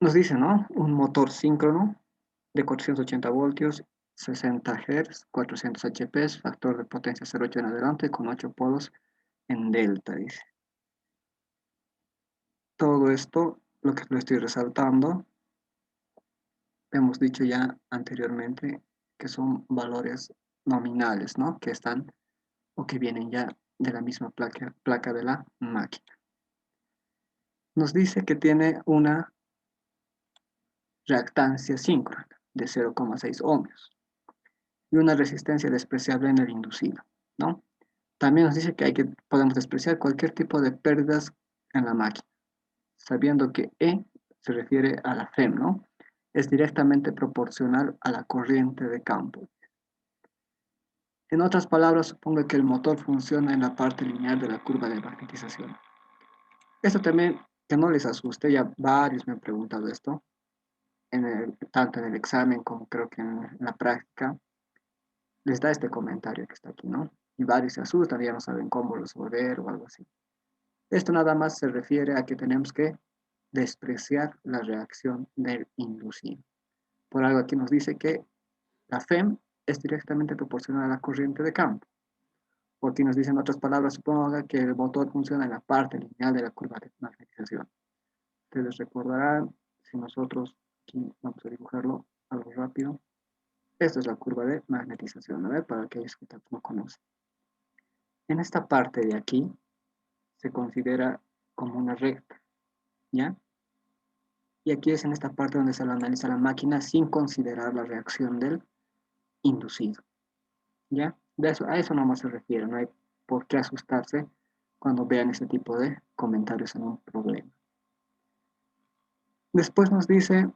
Nos dice, ¿no? Un motor síncrono de 480 voltios, 60 Hz, 400 HP, factor de potencia 0,8 en adelante, con 8 polos en delta, dice. Todo esto, lo que lo estoy resaltando, hemos dicho ya anteriormente que son valores nominales, ¿no? Que están o que vienen ya de la misma placa de la máquina. Nos dice que tiene una reactancia síncrona de 0,6 ohmios y una resistencia despreciable en el inducido, ¿no? También nos dice que podemos despreciar cualquier tipo de pérdidas en la máquina, sabiendo que E se refiere a la FEM, ¿no? Es directamente proporcional a la corriente de campo. En otras palabras, supongo que el motor funciona en la parte lineal de la curva de magnetización. Esto también, que no les asuste, ya varios me han preguntado esto, tanto en el examen como creo que en la práctica, les da este comentario que está aquí, ¿no? Y varios se asustan, ya no saben cómo resolver o algo así. Esto nada más se refiere a que tenemos que despreciar la reacción del inducido. Por algo aquí nos dice que la FEM es directamente proporcional a la corriente de campo. O aquí nos dice en otras palabras, suponga que el motor funciona en la parte lineal de la curva de magnetización. Ustedes recordarán, si nosotros aquí vamos a dibujarlo algo rápido, esta es la curva de magnetización, ¿no? Para aquellos que no conocen. En esta parte de aquí se considera como una recta, ¿ya? Y aquí es en esta parte donde se lo analiza la máquina sin considerar la reacción del inducido, ¿ya? A eso nomás se refiere, no hay por qué asustarse cuando vean este tipo de comentarios en un problema. Después nos dice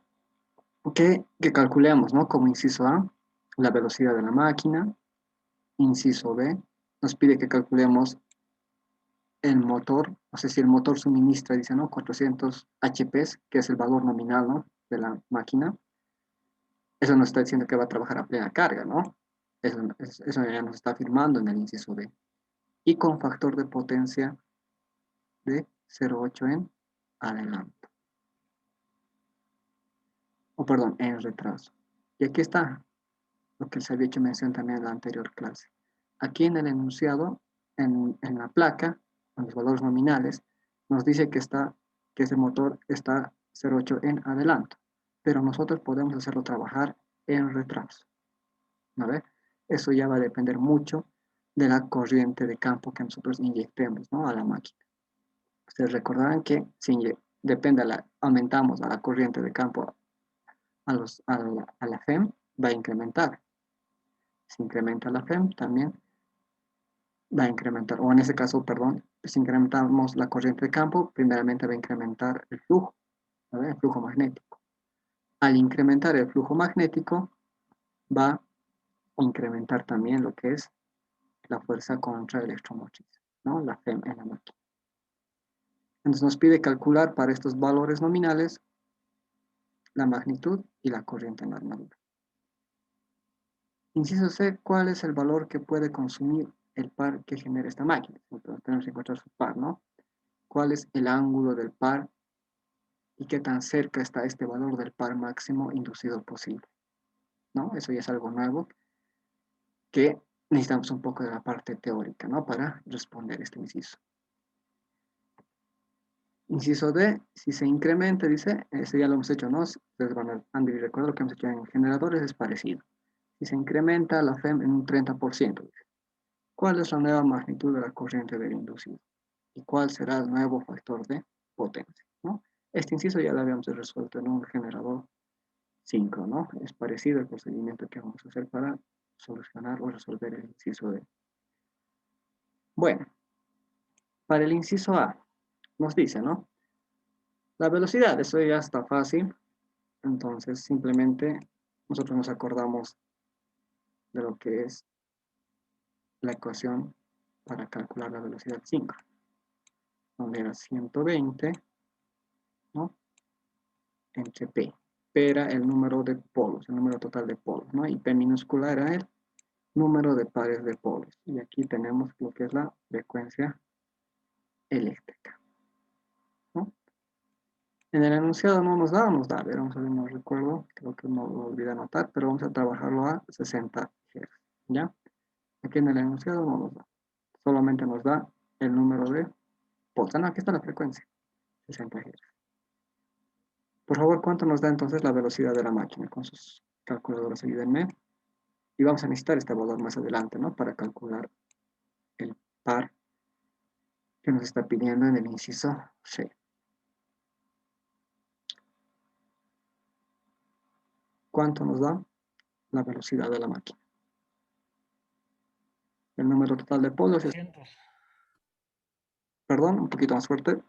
que calculemos, ¿no? Como inciso A, la velocidad de la máquina. Inciso B, nos pide que calculemos el motor, no sé si el motor suministra, dice, ¿no? 400 HP, que es el valor nominal, ¿no? De la máquina. Eso nos está diciendo que va a trabajar a plena carga, ¿no? Eso ya nos está afirmando en el inciso B. Y con factor de potencia de 0,8 en adelanto. O perdón, en retraso. Y aquí está lo que se había hecho mención también en la anterior clase. Aquí en el enunciado, en la placa, en los valores nominales, nos dice que ese motor está 0,8 en adelanto, pero nosotros podemos hacerlo trabajar en retraso. ¿Vale? Eso ya va a depender mucho de la corriente de campo que nosotros inyectemos, ¿no? A la máquina. Ustedes recordarán que si aumentamos a la corriente de campo a la FEM, va a incrementar. Si incrementa la FEM, también va a incrementar, o en ese caso, perdón, si incrementamos la corriente de campo, primeramente va a incrementar el flujo, ¿vale? El flujo magnético. Al incrementar el flujo magnético, va a incrementar también lo que es la fuerza contra electromotriz, ¿no? La FEM en la máquina. Entonces nos pide calcular para estos valores nominales la magnitud y la corriente en la armadura. Inciso C, ¿cuál es el valor que puede consumir el par que genera esta máquina? Entonces tenemos que encontrar su par, ¿no? ¿Cuál es el ángulo del par y qué tan cerca está este valor del par máximo inducido posible? ¿No? Eso ya es algo nuevo que necesitamos un poco de la parte teórica, ¿no? Para responder este inciso. Inciso D, si se incrementa, dice, ese ya lo hemos hecho, ¿no? Ustedes van a recordar lo que hemos hecho en generadores, es parecido. Si se incrementa la FEM en un 30%, dice, ¿cuál es la nueva magnitud de la corriente del inducido? ¿Y cuál será el nuevo factor de potencia? ¿No? Este inciso ya lo habíamos resuelto en un generador 5, ¿no? Es parecido el procedimiento que vamos a hacer para solucionar o resolver el inciso D. Bueno, para el inciso A, nos dice, ¿no? La velocidad, eso ya está fácil. Entonces, simplemente nosotros nos acordamos de lo que es la ecuación para calcular la velocidad 5, donde era 120, ¿no? Entre P. P era el número de polos, el número total de polos, ¿no? Y P minúscula era el número de pares de polos. Y aquí tenemos lo que es la frecuencia eléctrica, ¿no? En el enunciado no nos da o nos da. A ver, vamos a ver, no recuerdo, creo que no lo olvidé anotar, pero vamos a trabajarlo a 60 Hz, ¿ya? Aquí en el enunciado no nos da, solamente nos da el número de volts. No, aquí está la frecuencia, 60 Hz. Por favor, ¿cuánto nos da entonces la velocidad de la máquina? Con sus calculadoras, ayúdenme. Y vamos a necesitar este valor más adelante, ¿no? Para calcular el par que nos está pidiendo en el inciso C. ¿Cuánto nos da la velocidad de la máquina? El número total de polos es, 900. perdón, un poquito más fuerte.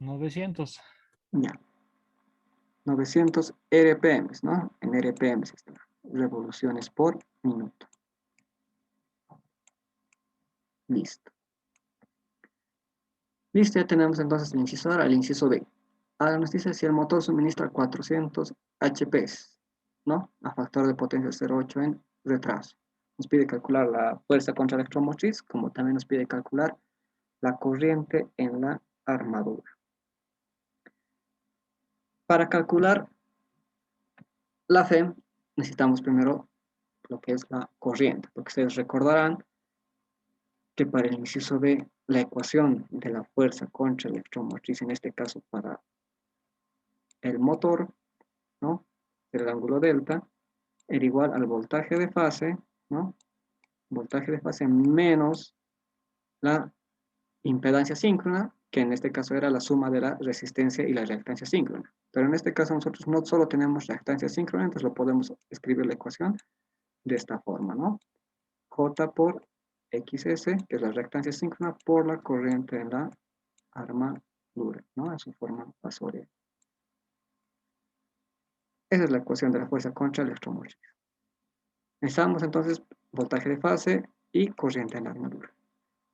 900. Ya, 900 RPM, ¿no? En RPM está, revoluciones por minuto. Listo. Listo, ya tenemos entonces el inciso A, el inciso B. Ahora nos dice si el motor suministra 400 HP, ¿no? A factor de potencia 0,8 en retraso. Nos pide calcular la fuerza contra electromotriz, como también nos pide calcular la corriente en la armadura. Para calcular la F, necesitamos primero lo que es la corriente, porque ustedes recordarán que para el inciso B, la ecuación de la fuerza contra electromotriz, en este caso para el motor, ¿no? El ángulo delta, era igual al voltaje de fase, ¿no? Voltaje de fase menos la impedancia síncrona, que en este caso era la suma de la resistencia y la reactancia síncrona. Pero en este caso nosotros no solo tenemos reactancia síncrona, entonces lo podemos escribir la ecuación de esta forma, ¿no? J por XS, que es la reactancia síncrona, por la corriente en la armadura, ¿no? En su forma Fasoria. Esa es la ecuación de la fuerza contra electromotriz. Necesitamos entonces voltaje de fase y corriente en la armadura.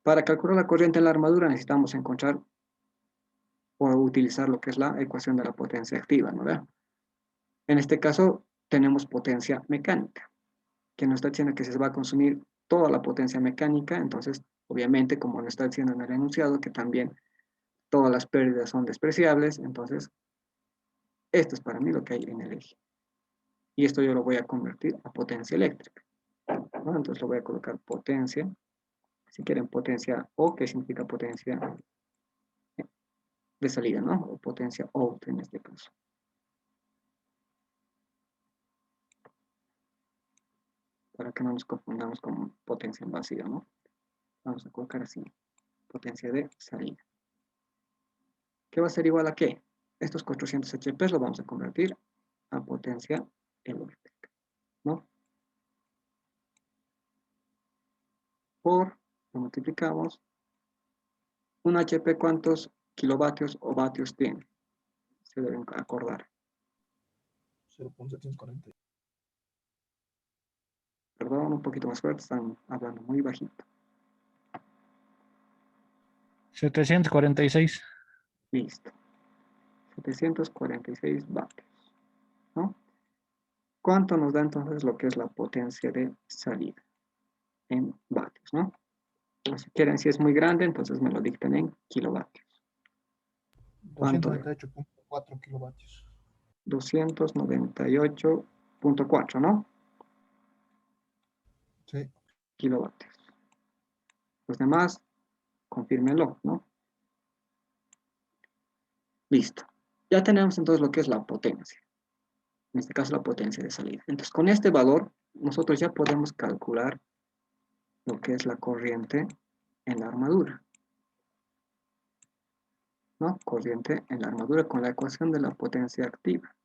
Para calcular la corriente en la armadura necesitamos encontrar o utilizar lo que es la ecuación de la potencia activa, ¿no? En este caso tenemos potencia mecánica, que nos está diciendo que se va a consumir toda la potencia mecánica, entonces obviamente como nos está diciendo en el enunciado que también todas las pérdidas son despreciables, entonces esto es para mí lo que hay en el eje. Y esto yo lo voy a convertir a potencia eléctrica, ¿no? Entonces lo voy a colocar potencia, si quieren potencia O, que significa potencia de salida, ¿no? O potencia out en este caso. Para que no nos confundamos con potencia en vacío, ¿no? Vamos a colocar así, potencia de salida. ¿Qué va a ser igual a qué? Estos 400 HP lo vamos a convertir a potencia eléctrica, ¿no? Por, lo multiplicamos, un HP, ¿cuántos kilovatios o vatios tiene? Se deben acordar. 0.740. Perdón, un poquito más fuerte, están hablando muy bajito. 746. Listo. 746 vatios, ¿no? ¿Cuánto nos da entonces lo que es la potencia de salida en vatios, ¿no? O si quieren, si es muy grande, entonces me lo dictan en kilovatios. ¿Cuánto? 298.4 kilovatios. 298.4, ¿no? Sí. Kilovatios. Los demás, confírmenlo, ¿no? Listo. Ya tenemos entonces lo que es la potencia. En este caso, la potencia de salida. Entonces, con este valor, nosotros ya podemos calcular lo que es la corriente en la armadura, ¿no? Corriente en la armadura con la ecuación de la potencia activa.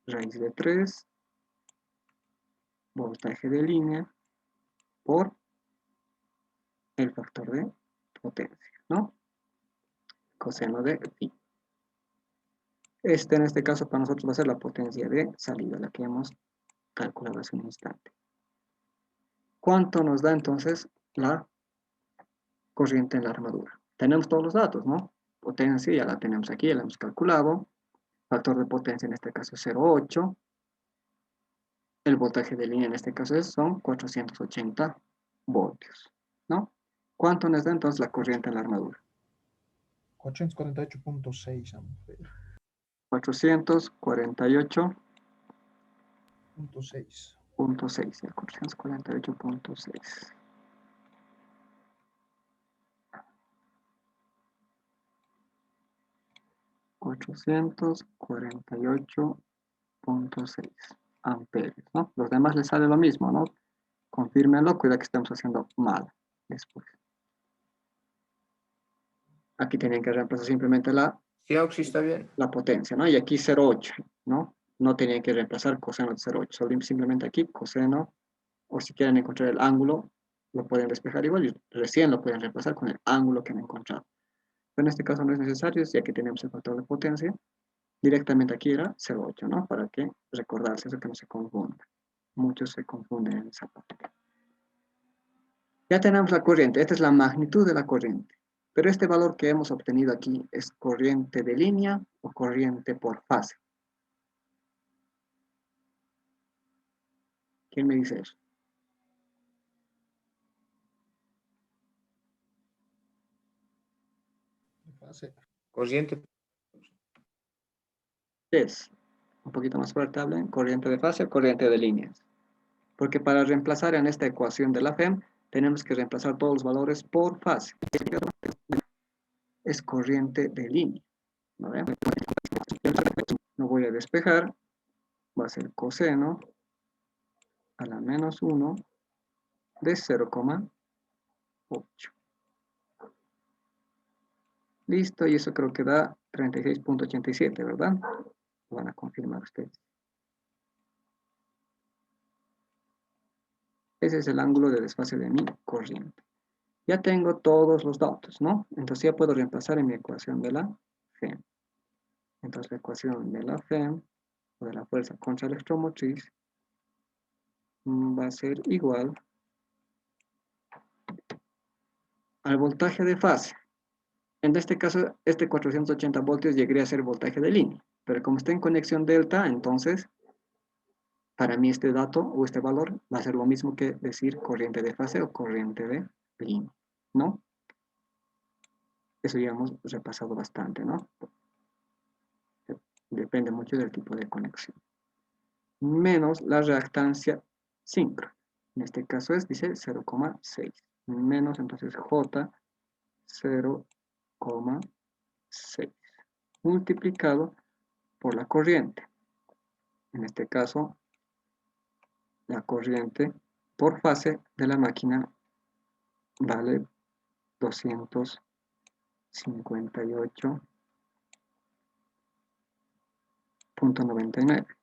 Raíz de 3, voltaje de línea, por el factor de potencia, ¿no? Coseno de phi. Este en este caso para nosotros va a ser la potencia de salida, la que hemos calculado hace un instante. ¿Cuánto nos da entonces la corriente en la armadura? Tenemos todos los datos, ¿no? Potencia ya la tenemos aquí, ya la hemos calculado. Factor de potencia en este caso es 0,8. El voltaje de línea en este caso son 480 voltios, ¿no? ¿Cuánto nos da entonces la corriente en la armadura? 448.6, vamos a ver. 448.6. Punto 6. 448.6. $448.6 amperes, ¿no? Los demás les sale lo mismo, ¿no? Confírmenlo, cuida que estamos haciendo mal después. Aquí tienen que reemplazar simplemente Sí, Auxi, está bien. la potencia, ¿no? Y aquí 0,8, ¿no? No tenían que reemplazar coseno de 0,8, simplemente aquí coseno, o si quieren encontrar el ángulo, lo pueden despejar igual y recién lo pueden reemplazar con el ángulo que han encontrado. Pero en este caso no es necesario, ya que tenemos el factor de potencia, directamente aquí era 0,8, ¿no? Para que recordarse eso, que no se confunda. Muchos se confunden en esa parte. Ya tenemos la corriente, esta es la magnitud de la corriente. Pero este valor que hemos obtenido aquí, ¿es corriente de línea o corriente por fase? ¿Quién me dice eso? Fase. Corriente. Es un poquito más fuerte, hablen, corriente de fase o corriente de líneas. Porque para reemplazar en esta ecuación de la FEM, tenemos que reemplazar todos los valores por fase. Es corriente de línea. ¿No ven? Lo voy a despejar. Va a ser coseno a la menos 1 de 0,8. Listo, y eso creo que da 36.87, ¿verdad? Lo van a confirmar ustedes. Ese es el ángulo de desfase de mi corriente. Ya tengo todos los datos, ¿no? Entonces ya puedo reemplazar en mi ecuación de la FEM. Entonces la ecuación de la FEM, o de la fuerza contraelectromotriz, va a ser igual al voltaje de fase. En este caso, este 480 voltios llegaría a ser voltaje de línea. Pero como está en conexión delta, entonces, para mí este dato o este valor va a ser lo mismo que decir corriente de fase o corriente de línea, ¿no? Eso ya hemos repasado bastante, ¿no? Depende mucho del tipo de conexión. Menos la reactancia síncrona. En este caso dice 0,6. Menos entonces J 0,6. Multiplicado por la corriente. En este caso, la corriente por fase de la máquina vale 258.99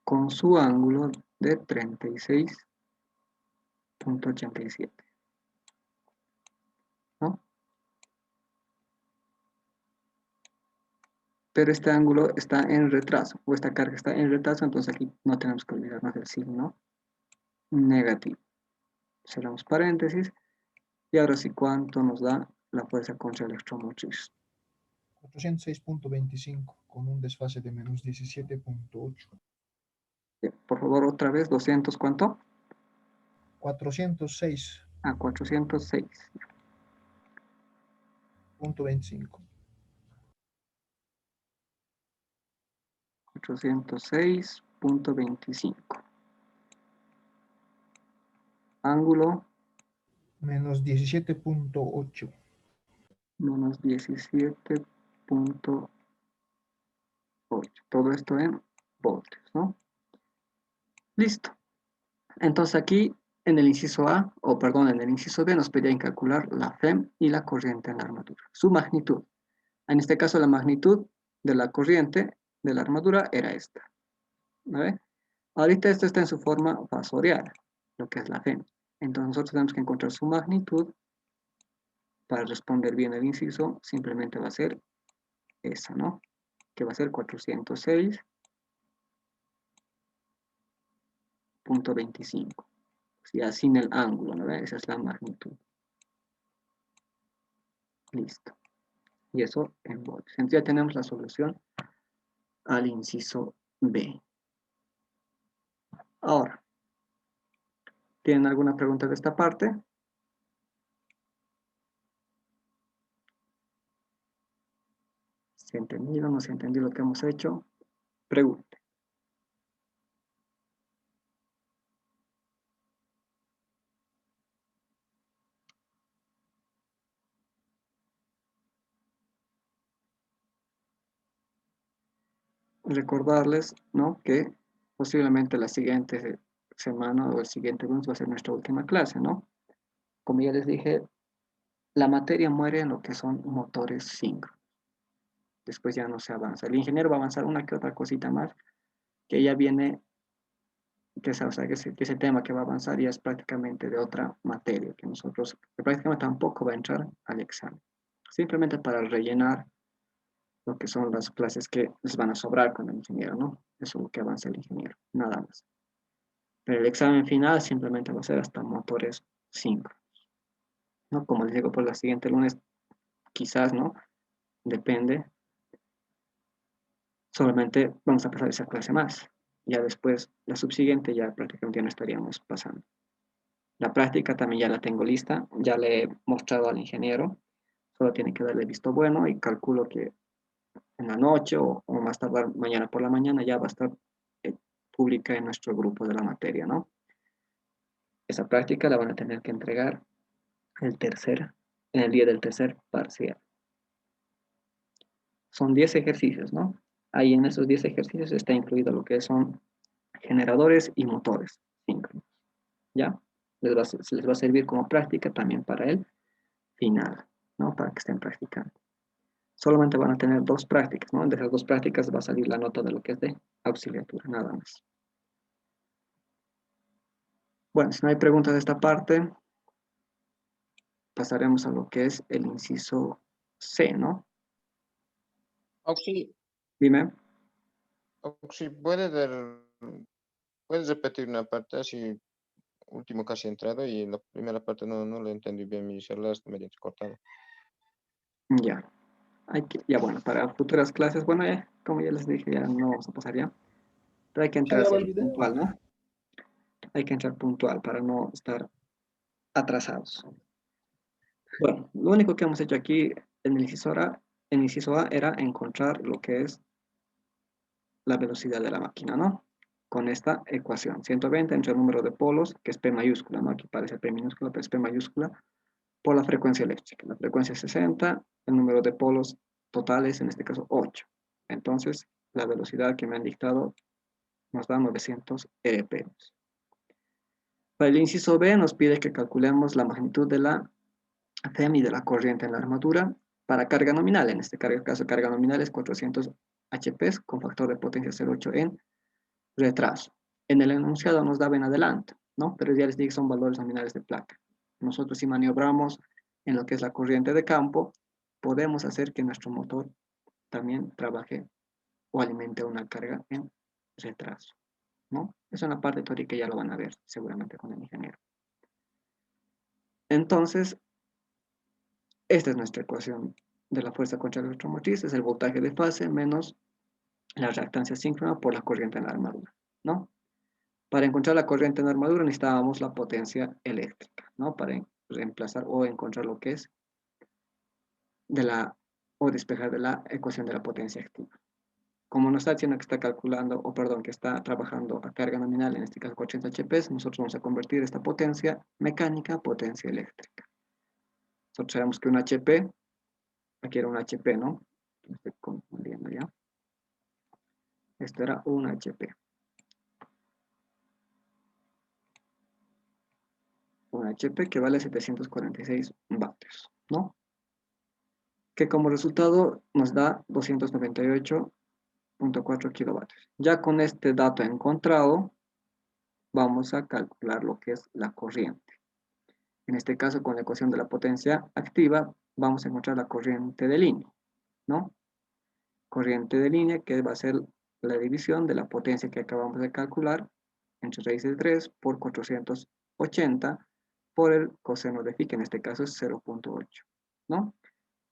con su ángulo de 36.87, ¿no? Pero este ángulo está en retraso, o esta carga está en retraso, entonces aquí no tenemos que olvidarnos del signo negativo. Cerramos paréntesis, y ahora sí, ¿cuánto nos da la fuerza contraelectromotriz? 406.25 con un desfase de menos 17.8. Por favor, otra vez, 200, ¿cuánto? 406.25. 406. 406.25. Ángulo Menos 17.8. menos 17.8. Todo esto en voltios, ¿no? Listo. Entonces aquí en el inciso A, o perdón, en el inciso B nos pedían calcular la FEM y la corriente en la armadura. Su magnitud. En este caso la magnitud de la corriente de la armadura era esta. ¿Ve? Ahorita esto está en su forma fasorial, lo que es la FEM. Entonces nosotros tenemos que encontrar su magnitud. Para responder bien el inciso, simplemente va a ser esa, ¿no? Que va a ser 406.25. Ya sin el ángulo, ¿no? Esa es la magnitud. Listo. Y eso en voltios. Entonces ya tenemos la solución al inciso B. Ahora, ¿Tienen alguna pregunta de esta parte? ¿Se ha entendido? ¿No se ha entendido lo que hemos hecho? Pregunte. Recordarles, ¿no?, que posiblemente la siguiente semana o el siguiente lunes va a ser nuestra última clase, ¿no? Como ya les dije, la materia muere en lo que son motores síncronos. Después ya no se avanza. El ingeniero va a avanzar una que otra cosita más, que ya viene, o sea, que ese tema que va a avanzar ya es prácticamente de otra materia, que prácticamente tampoco va a entrar al examen. Simplemente para rellenar lo que son las clases que les van a sobrar con el ingeniero, ¿no? Eso es lo que avanza el ingeniero, nada más. Pero el examen final simplemente va a ser hasta motores síncronos, ¿no? Como les digo, por la siguiente lunes, quizás, ¿no? Depende. Solamente vamos a pasar esa clase más. Ya después, la subsiguiente, ya prácticamente ya no estaríamos pasando. La práctica también ya la tengo lista, ya le he mostrado al ingeniero, solo tiene que darle visto bueno y calculo que en la noche o más tardar mañana por la mañana ya va a estar pública en nuestro grupo de la materia, ¿no? Esa práctica la van a tener que entregar en el día del tercer parcial. Son 10 ejercicios, ¿no? Ahí en esos 10 ejercicios está incluido lo que son generadores y motores síncronos, ¿ya? Se les va a servir como práctica también para el final, ¿no? Para que estén practicando. Solamente van a tener 2 prácticas, ¿no? De esas 2 prácticas va a salir la nota de lo que es de auxiliatura, nada más. Bueno, si no hay preguntas de esta parte, pasaremos a lo que es el inciso C, ¿no? Auxi, Dime. ¿puedes repetir una parte así, último casi entrado y la primera parte no lo entendí bien, mi celular está medio cortado. Ya. Ya bueno, para futuras clases, bueno, como ya les dije, ya no vamos a pasar ya. Pero hay que entrar grabó el video? puntual, ¿no? Hay que entrar puntual para no estar atrasados. Bueno, lo único que hemos hecho aquí en el inciso A era encontrar lo que es la velocidad de la máquina, ¿no? Con esta ecuación, 120 entre el número de polos, que es P mayúscula, ¿no? Aquí parece P minúscula, pero es P mayúscula, por la frecuencia eléctrica. La frecuencia es 60, el número de polos totales, en este caso 8. Entonces, la velocidad que me han dictado nos da 900 RPM. Para el inciso B nos pide que calculemos la magnitud de la FEM y de la corriente en la armadura para carga nominal. En este caso, carga nominal es 400 HP con factor de potencia 0,8 en retraso. En el enunciado nos daba en adelante, ¿no? Pero ya les dije que son valores nominales de placa. Nosotros si maniobramos en lo que es la corriente de campo, podemos hacer que nuestro motor también trabaje o alimente una carga en retraso, ¿no? Es una parte teórica que ya lo van a ver seguramente con el ingeniero. Entonces, esta es nuestra ecuación de la fuerza contra la electromotriz, es el voltaje de fase menos la reactancia síncrona por la corriente en la armadura, ¿no? Para encontrar la corriente en la armadura necesitábamos la potencia eléctrica, ¿no? Para reemplazar o encontrar lo que es o despejar de la ecuación de la potencia activa. Como nos está diciendo que está calculando, o perdón, que está trabajando a carga nominal, en este caso 400 HP, nosotros vamos a convertir esta potencia mecánica a potencia eléctrica. Nosotros sabemos que un HP, aquí era un HP, ¿no? Me estoy confundiendo ya. Esto era un HP. Un HP que vale 746 vatios, ¿no? Que como resultado nos da 298.4 kilovatios. Ya con este dato encontrado, vamos a calcular lo que es la corriente. En este caso, con la ecuación de la potencia activa, vamos a encontrar la corriente de línea, ¿no? Corriente de línea que va a ser la división de la potencia que acabamos de calcular entre raíz de 3 por 480 por el coseno de phi, que en este caso es 0.8, ¿no?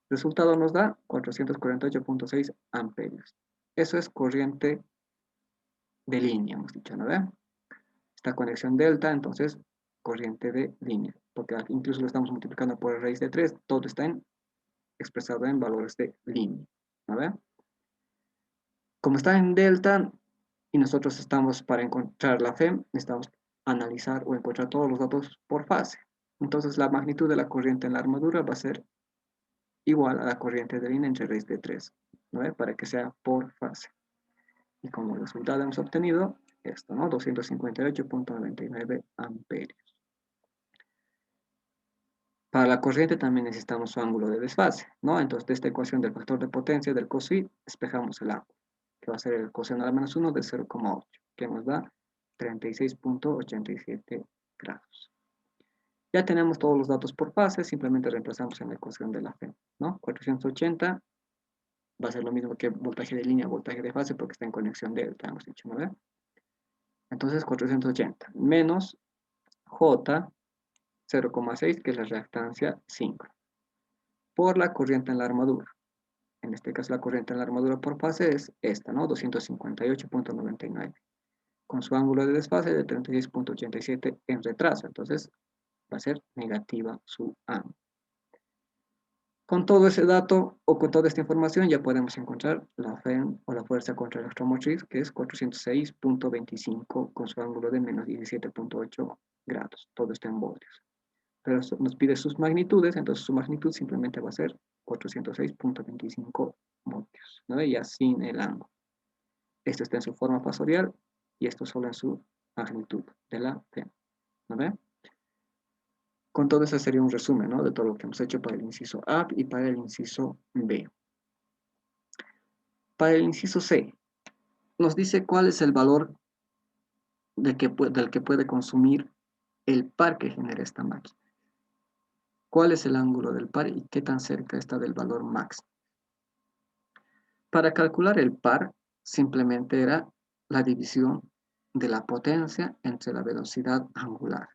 El resultado nos da 448.6 amperios. Eso es corriente de línea, hemos dicho, ¿no? Esta conexión delta, entonces, corriente de línea, porque aquí incluso lo estamos multiplicando por raíz de 3, todo está expresado en valores de línea. ¿No ve? Como está en delta y nosotros estamos para encontrar la FEM, necesitamos analizar o encontrar todos los datos por fase. Entonces la magnitud de la corriente en la armadura va a ser igual a la corriente de línea entre raíz de 3, ¿no ve? Para que sea por fase. Y como resultado hemos obtenido esto, ¿no? 258.99 amperios. Para la corriente también necesitamos su ángulo de desfase, ¿no? Entonces, de esta ecuación del factor de potencia del cosI, despejamos el ángulo, que va a ser el coseno a la menos 1 de 0,8, que nos da 36.87 grados. Ya tenemos todos los datos por fase, simplemente reemplazamos en la ecuación de la FEM, ¿no? 480 va a ser lo mismo que voltaje de línea, voltaje de fase, porque está en conexión delta, hemos dicho, ¿no? Entonces, 480 menos J 0,6, que es la reactancia 5, por la corriente en la armadura. En este caso, la corriente en la armadura por fase es esta, ¿no? 258.99, con su ángulo de desfase de 36.87 en retraso. Entonces, va a ser negativa su ángulo. Con todo ese dato o con toda esta información ya podemos encontrar la FEM o la fuerza contraelectromotriz, que es 406.25 con su ángulo de menos 17.8 grados. Todo está en voltios. Pero nos pide sus magnitudes, entonces su magnitud simplemente va a ser 406.25 voltios, ¿no? Ya sin el ángulo. Esto está en su forma fasorial y esto solo en su magnitud de la FEM, ¿no ve? Con todo eso sería un resumen, ¿no? De todo lo que hemos hecho para el inciso A y para el inciso B. Para el inciso C, nos dice cuál es el valor del que puede consumir el par que genera esta máquina. ¿Cuál es el ángulo del par y qué tan cerca está del valor máximo? Para calcular el par, simplemente era la división de la potencia entre la velocidad angular,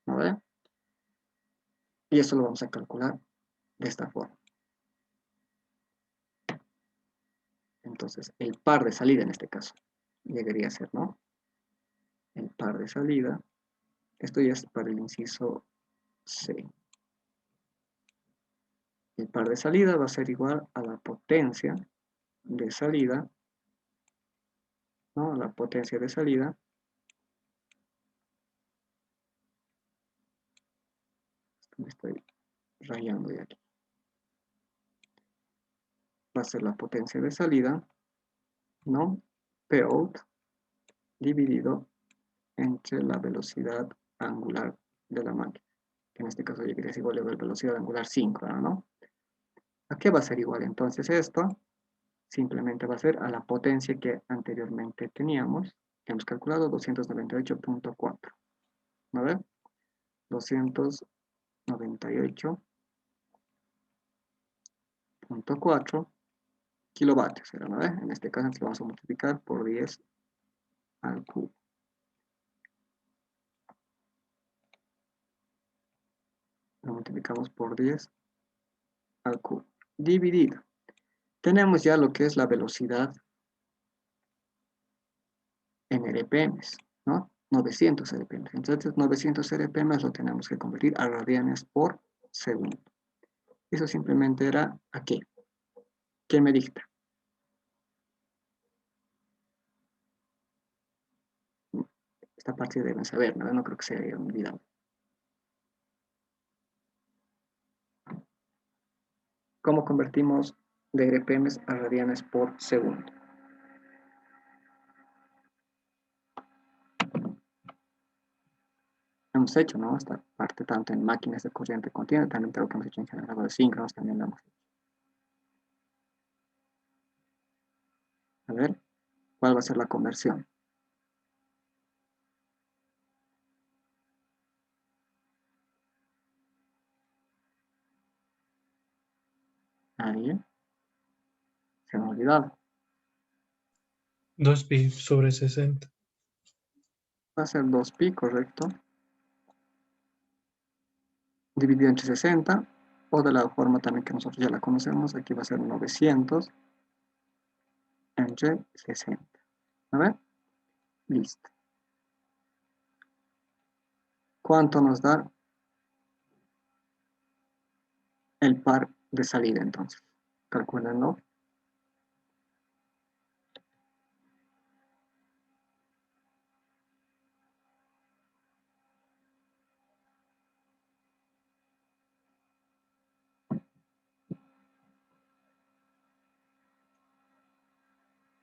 ¿no ve? Y eso lo vamos a calcular de esta forma. Entonces, el par de salida en este caso, llegaría a ser, ¿no? El par de salida, esto ya es para el inciso C. El par de salida va a ser igual a la potencia de salida, ¿no? La potencia de salida me estoy rayando de aquí. Va a ser la potencia de salida, ¿no? P out dividido entre la velocidad angular de la máquina, que en este caso llegaría a ser igual a la velocidad angular 5, ¿no? ¿A qué va a ser igual entonces esto? Simplemente va a ser a la potencia que anteriormente teníamos, que hemos calculado, 298.4, ¿no ve? 298.4 kilovatios, ¿no ve? En este caso lo vamos a multiplicar por 10 al cubo. Lo multiplicamos por 10 al cubo. Dividido. Tenemos ya lo que es la velocidad en RPM, ¿no? 900 RPM. Entonces, 900 RPM lo tenemos que convertir a radianes por segundo. Eso simplemente era ¿a qué? ¿Qué me dicta? Esta parte deben saber, ¿no? No creo que se haya olvidado. ¿Cómo convertimos de RPM a radianes por segundo? Hemos hecho, ¿no? Esta parte tanto en máquinas de corriente continua, también creo que hemos hecho en generador de síncronos, también lo hemos hecho. A ver, ¿cuál va a ser la conversión? Ahí, se me ha olvidado. 2pi sobre 60. Va a ser 2pi, correcto. Dividido entre 60, o de la forma también que nosotros ya la conocemos, aquí va a ser 900 entre 60. A ver, listo. ¿Cuánto nos da el par de salida entonces? Calcúlenlo.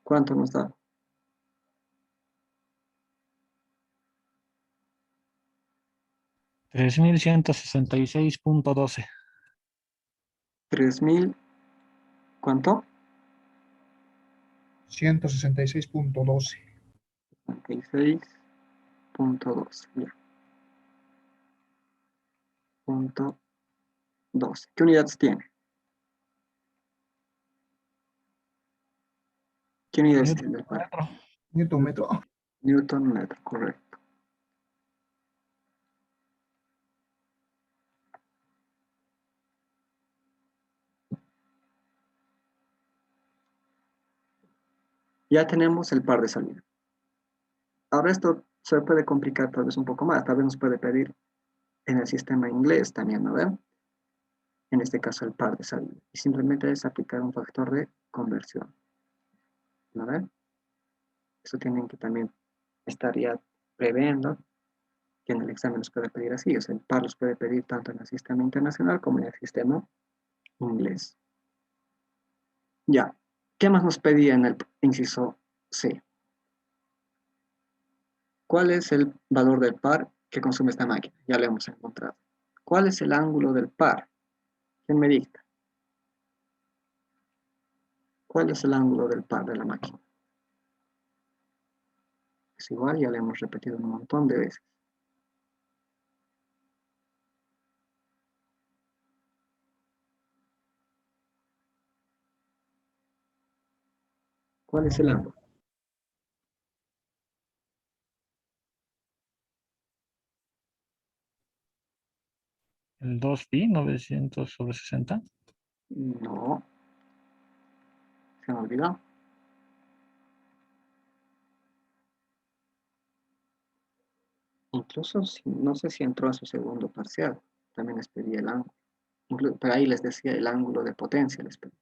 ¿Cuánto nos da? 3166.12. 3000, ¿cuánto? 166.12. 66.12. Ya. Punto 12. ¿Qué unidades tiene? ¿Qué unidades tiene el par? Newton metro. Newton metro, correcto. Ya tenemos el par de salida. Ahora esto se puede complicar tal vez un poco más. Tal vez nos puede pedir en el sistema inglés también, ¿no ven? En este caso el par de salida. Y simplemente es aplicar un factor de conversión. ¿No ven? Eso tienen que también estar ya previendo que en el examen los puede pedir así. O sea, el par los puede pedir tanto en el sistema internacional como en el sistema inglés. Ya. ¿Qué más nos pedía en el inciso C? ¿Cuál es el valor del par que consume esta máquina? Ya lo hemos encontrado. ¿Cuál es el ángulo del par? ¿Quién me dicta? ¿Cuál es el ángulo del par de la máquina? Es igual, ya lo hemos repetido un montón de veces. ¿Cuál es el ángulo? El 2pi, 900/60. No, se me olvidó. Incluso no sé si entró a su segundo parcial, también les pedí el ángulo. Pero ahí les decía el ángulo de potencia, les pedí.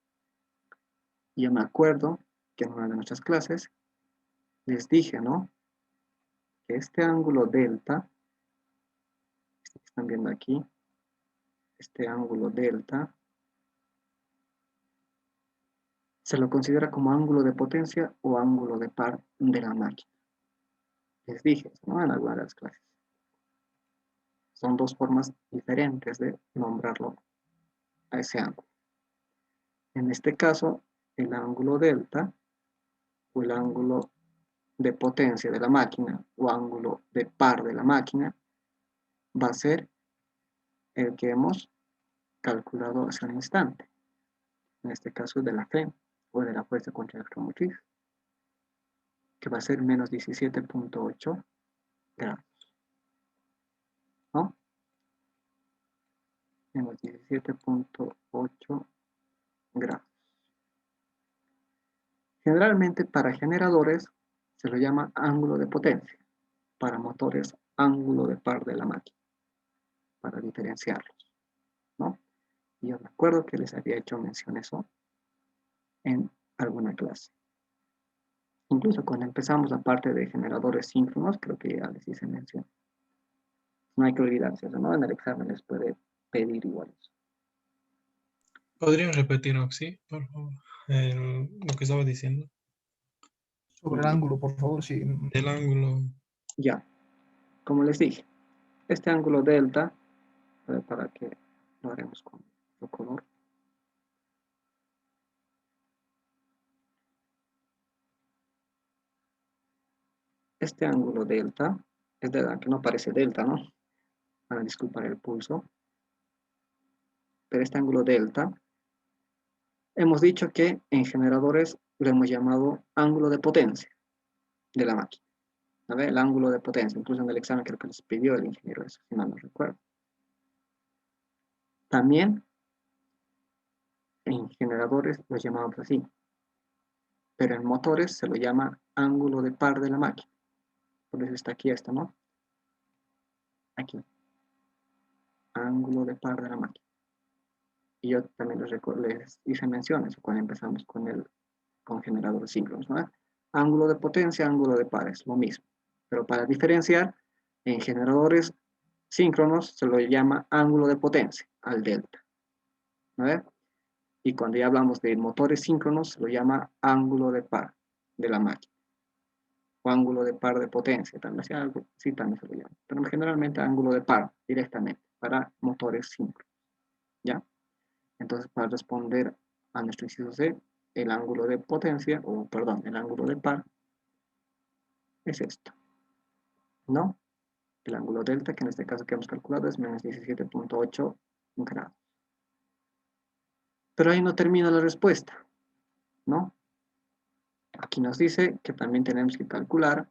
Y yo me acuerdo que en una de nuestras clases les dije, ¿no? Que este ángulo delta, este que están viendo aquí, este ángulo delta, se lo considera como ángulo de potencia o ángulo de par de la máquina. Les dije, ¿no? En alguna de las clases. Son dos formas diferentes de nombrarlo a ese ángulo. En este caso, el ángulo delta o el ángulo de potencia de la máquina o ángulo de par de la máquina va a ser el que hemos calculado hace un instante. En este caso de la FEM o de la fuerza contraelectromotriz, que va a ser menos 17.8 grados. ¿No? Menos 17.8 grados. Generalmente para generadores se lo llama ángulo de potencia, para motores ángulo de par de la máquina, para diferenciarlos, ¿no? Y yo me acuerdo que les había hecho mención eso en alguna clase. Incluso cuando empezamos la parte de generadores síncronos, creo que ya les hice mención. No hay que olvidarse eso, ¿no? En el examen les puede pedir igual eso. ¿Podrían repetir, Oxy, por favor, lo que estaba diciendo? Sobre el ángulo, por favor, sí. Del ángulo. Ya, como les dije, este ángulo delta, para que lo haremos con otro color. Este ángulo delta, es de la que no parece delta, ¿no? Van a disculpar el pulso. Pero este ángulo delta, hemos dicho que en generadores lo hemos llamado ángulo de potencia de la máquina. A ver, el ángulo de potencia, incluso en el examen creo que les pidió el ingeniero eso, si mal no recuerdo. También en generadores lo llamamos así, pero en motores se lo llama ángulo de par de la máquina. Por eso está aquí esto, ¿no? Aquí. ángulo de par de la máquina. Y yo también les hice menciones cuando empezamos con generadores síncronos, ¿no? Ángulo de potencia, ángulo de par, es lo mismo. Pero para diferenciar, en generadores síncronos se lo llama ángulo de potencia, al delta, ¿no? Y cuando ya hablamos de motores síncronos, se lo llama ángulo de par de la máquina. O ángulo de par de potencia, también, sí, también se lo llama. Pero generalmente ángulo de par, directamente, para motores síncronos, ¿ya? Entonces, para responder a nuestro inciso C, el ángulo de potencia, o perdón, el ángulo de par, es esto, ¿no? El ángulo delta, que en este caso que hemos calculado es menos 17.8 grados. Pero ahí no termina la respuesta, ¿no? Aquí nos dice que también tenemos que calcular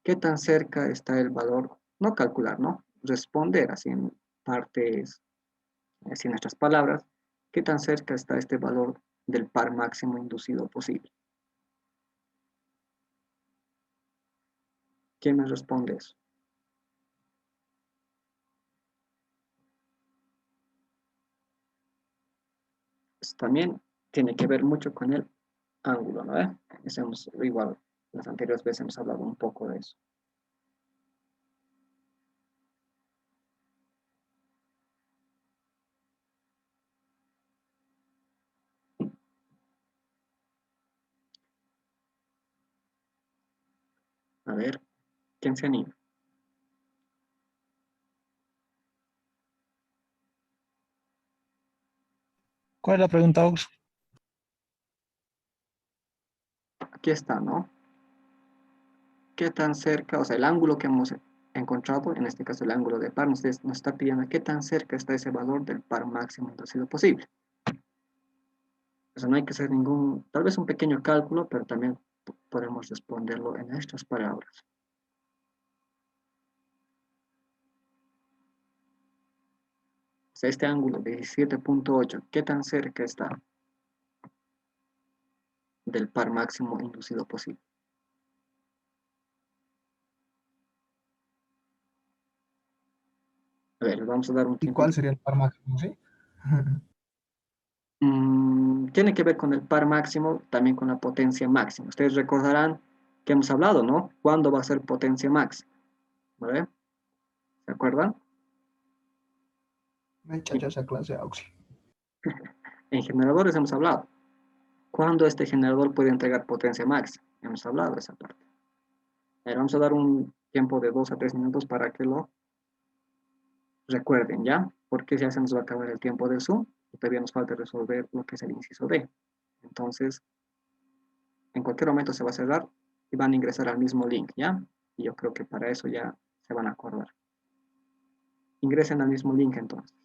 qué tan cerca está el valor, no calcular, ¿no? Responder así en partes, así en nuestras palabras, qué tan cerca está este valor del par máximo inducido posible. ¿Quién me responde eso? Pues también tiene que ver mucho con el ángulo, ¿no? Igual, las anteriores veces hemos hablado un poco de eso. A ver, ¿quién se anima? ¿Cuál es la pregunta, Ox? Aquí está, ¿no? ¿Qué tan cerca, o sea, el ángulo que hemos encontrado, en este caso el ángulo de par, nos está pidiendo qué tan cerca está ese valor del par máximo inducido posible? O sea, no hay que hacer tal vez un pequeño cálculo, pero también podemos responderlo en estas palabras. O sea, este ángulo de 17.8, ¿qué tan cerca está del par máximo inducido posible? A ver, vamos a dar un ¿Y tiempo. cuál sería el par máximo, sí? Tiene que ver con el par máximo, también con la potencia máxima. Ustedes recordarán que hemos hablado, ¿no? ¿Cuándo va a ser potencia máxima? ¿Vale? ¿Se acuerdan? Me echa esa clase, Auxi. En generadores hemos hablado. ¿Cuándo este generador puede entregar potencia máxima? Hemos hablado de esa parte. A ver, vamos a dar un tiempo de 2 a 3 minutos para que lo recuerden, ¿ya? Porque ya se nos va a acabar el tiempo del Zoom y todavía nos falta resolver lo que es el inciso D. Entonces, en cualquier momento se va a cerrar y van a ingresar al mismo link, ¿ya? Y yo creo que para eso ya se van a acordar. Ingresen al mismo link entonces.